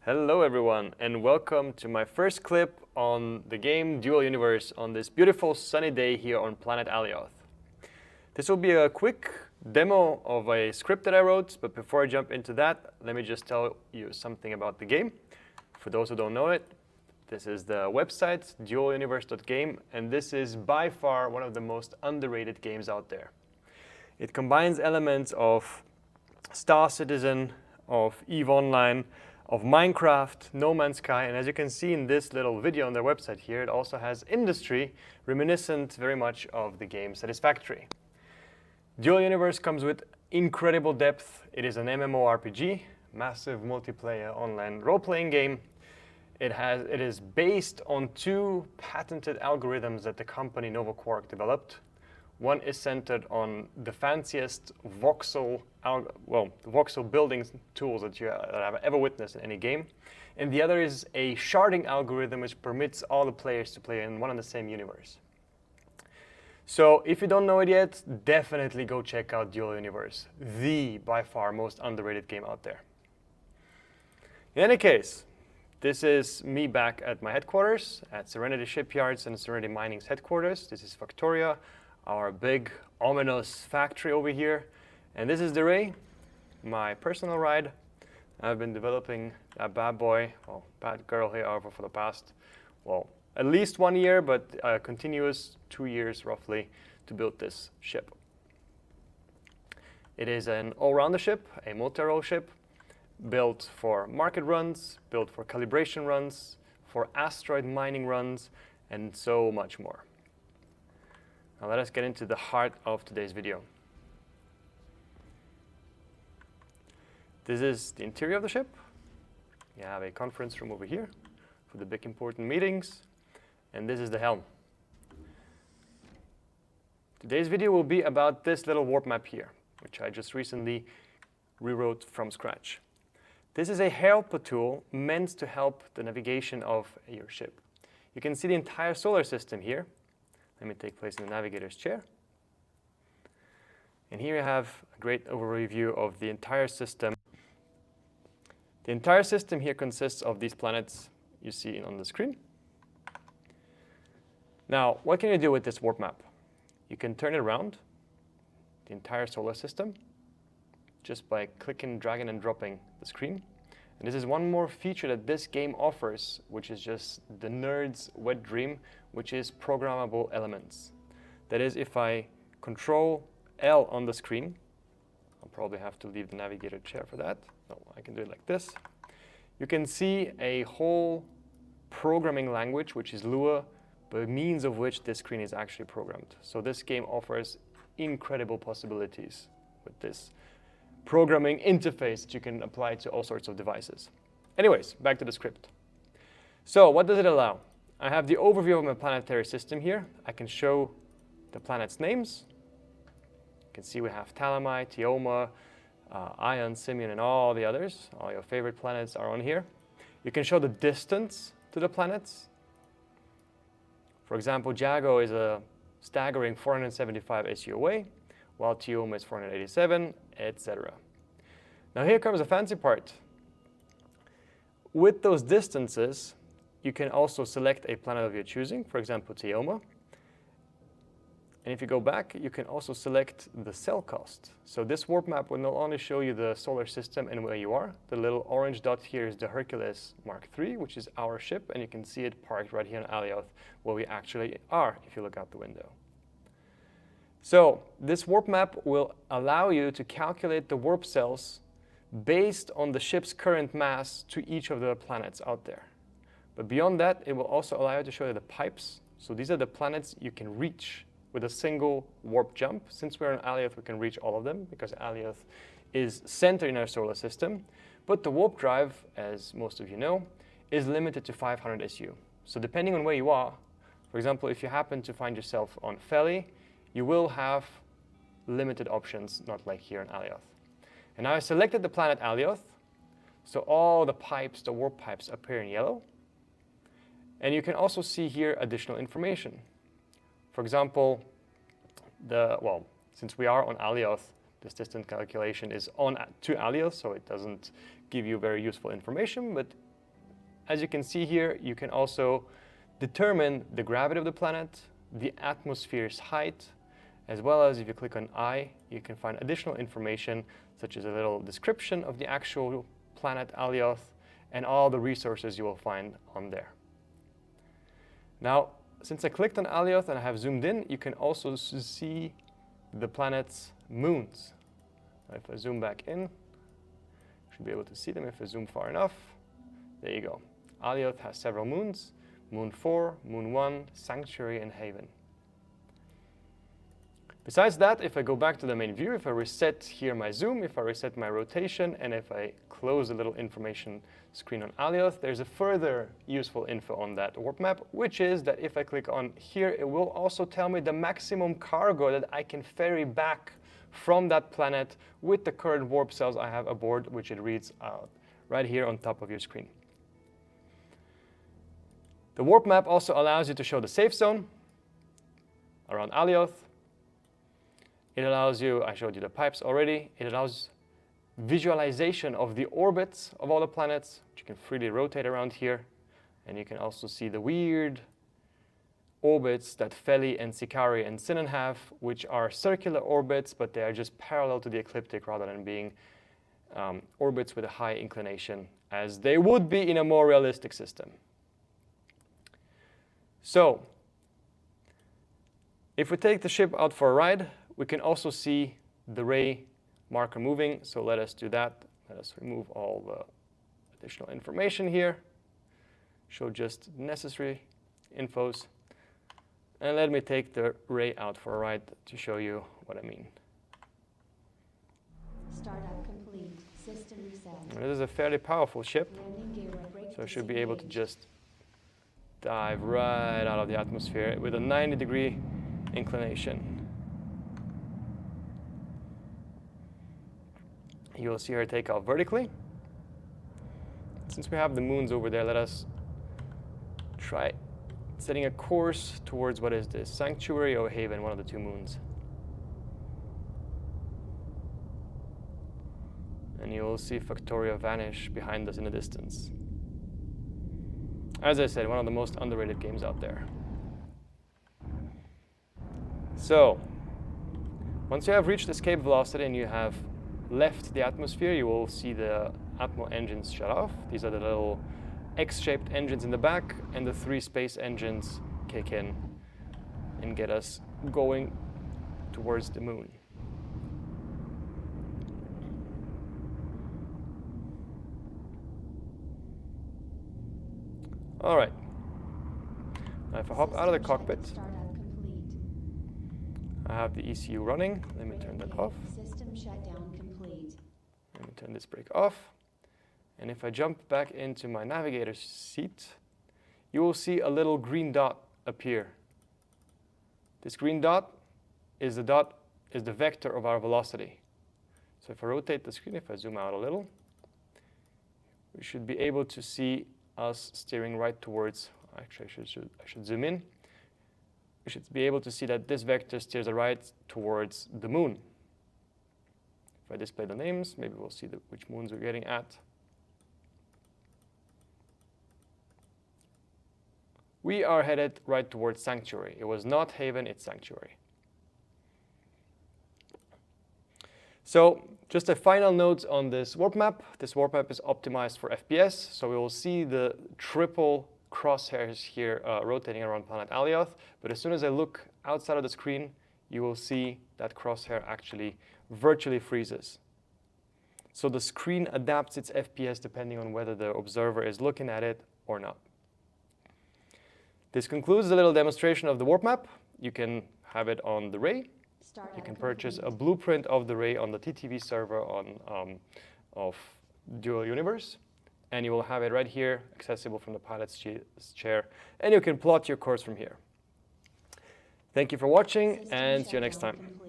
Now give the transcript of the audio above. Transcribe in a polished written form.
Hello everyone, and welcome to my first clip on the game Dual Universe on this beautiful sunny day here on planet Alioth. This will be a quick demo of a script that I wrote, but before I jump into that, let me just tell you something about the game. For those who don't know it, this is the website dualuniverse.game, and this is by far one of the most underrated games out there. It combines elements of Star Citizen, of EVE Online, of Minecraft, No Man's Sky, and as you can see in this little video on their website here, it also has industry reminiscent very much of the game Satisfactory. Dual Universe comes with incredible depth. It is an MMORPG, massive multiplayer online role-playing game. It is based on two patented algorithms that the company Nova Quark developed. One is centered on the fanciest voxel building tools that I've ever witnessed in any game. And the other is a sharding algorithm which permits all the players to play in one and the same universe. So if you don't know it yet, definitely go check out Dual Universe, the by far most underrated game out there. In any case, this is me back at my headquarters at Serenity Shipyards and Serenity Mining's headquarters. This is Factoria, our big, ominous factory over here. And this is the Ray, my personal ride. I've been developing that bad boy, well, bad girl here over for the past, well, at least 1 year, but a continuous 2 years roughly to build this ship. It is an all-rounder ship, a multi-role ship, built for market runs, built for calibration runs, for asteroid mining runs, and so much more. Now let us get into the heart of today's video. This is the interior of the ship. You have a conference room over here for the big important meetings, and this is the helm. Today's video will be about this little warp map here, which I just recently rewrote from scratch. This is a helper tool meant to help the navigation of your ship. You can see the entire solar system here. Let me take place in the navigator's chair. And here you have a great overview of the entire system. The entire system here consists of these planets you see on the screen. Now, what can you do with this warp map? You can turn it around, the entire solar system, just by clicking, dragging, and dropping the screen. And this is one more feature that this game offers, which is just the nerd's wet dream, which is programmable elements. That is, if I control L on the screen, I'll probably have to leave the navigator chair for that. No, I can do it like this. You can see a whole programming language, which is Lua, by means of which this screen is actually programmed. So this game offers incredible possibilities with this programming interface that you can apply to all sorts of devices. Anyways, back to the script. So what does it allow? I have the overview of my planetary system here. I can show the planets' names. You can see we have Talamai, Tioma, Ion, Simeon, and all the others. All your favorite planets are on here. You can show the distance to the planets. For example, Jago is a staggering 475 SU away, while Tioma is 487, etc. Now here comes the fancy part. With those distances, you can also select a planet of your choosing, for example, Tioma. And if you go back, you can also select the cell cost. So this warp map will not only show you the solar system and where you are. The little orange dot here is the Hercules Mark III, which is our ship, and you can see it parked right here on Alioth, where we actually are if you look out the window. So this warp map will allow you to calculate the warp cells based on the ship's current mass to each of the planets out there. But beyond that, it will also allow you to show you the pipes. So these are the planets you can reach with a single warp jump. Since we're on Alioth, we can reach all of them because Alioth is centered in our solar system. But the warp drive, as most of you know, is limited to 500 SU. So depending on where you are, for example, if you happen to find yourself on Feli, you will have limited options, not like here in Alioth. And now I selected the planet Alioth, so all the pipes, the warp pipes, appear in yellow. And you can also see here additional information. For example, since we are on Alioth, this distance calculation is on to Alioth, so it doesn't give you very useful information, but as you can see here, you can also determine the gravity of the planet, the atmosphere's height, as well as if you click on I, you can find additional information such as a little description of the actual planet Alioth and all the resources you will find on there. Now, since I clicked on Alioth and I have zoomed in, you can also see the planet's moons. If I zoom back in, should be able to see them if I zoom far enough. There you go. Alioth has several moons: Moon 4, Moon 1, Sanctuary, and Haven. Besides that, if I go back to the main view, if I reset here my zoom, if I reset my rotation, and if I close the little information screen on Alioth, there's a further useful info on that warp map, which is that if I click on here, it will also tell me the maximum cargo that I can ferry back from that planet with the current warp cells I have aboard, which it reads out right here on top of your screen. The warp map also allows you to show the safe zone around Alioth. It allows you, I showed you the pipes already, it allows visualization of the orbits of all the planets, which you can freely rotate around here. And you can also see the weird orbits that Feli and Sikari and Sinan have, which are circular orbits, but they are just parallel to the ecliptic rather than being orbits with a high inclination, as they would be in a more realistic system. So, if we take the ship out for a ride, we can also see the ray marker moving, so let us do that. Let us remove all the additional information here, show just necessary infos, and let me take the ray out for a ride to show you what I mean. Startup complete. System reset. And this is a fairly powerful ship, so I should be able to just dive right out of the atmosphere with a 90-degree inclination. You will see her take off vertically. Since we have the moons over there, let us try setting a course towards, what is this, Sanctuary or Haven, one of the two moons. And you will see Factoria vanish behind us in the distance. As I said, one of the most underrated games out there. So, once you have reached escape velocity and you have left the atmosphere, you will see the Atmo engines shut off. These are the little X-shaped engines in the back, and the 3 space engines kick in and get us going towards the moon. All right. Now if I hop out of the cockpit, I have the ECU running. Let me turn that off. System shutdown complete. Let me turn this brake off. And if I jump back into my navigator's seat, you will see a little green dot appear. This green dot is the vector of our velocity. So if I rotate the screen, if I zoom out a little, we should be able to see us steering right towards, actually I should zoom in. We should be able to see that this vector steers right towards the moon. If I display the names, maybe we'll see which moons we're getting at. We are headed right towards Sanctuary. It was not Haven, it's Sanctuary. So just a final note on this warp map. This warp map is optimized for FPS, so we will see the triple crosshairs here rotating around planet Alioth. But as soon as I look outside of the screen, you will see that crosshair actually virtually freezes. So the screen adapts its FPS depending on whether the observer is looking at it or not. This concludes the little demonstration of the warp map. You can have it on the Ray. You can purchase a blueprint of the Ray on the TTV server of Dual Universe. And you will have it right here, accessible from the pilot's chair. And you can plot your course from here. Thank you for watching, and see you next time.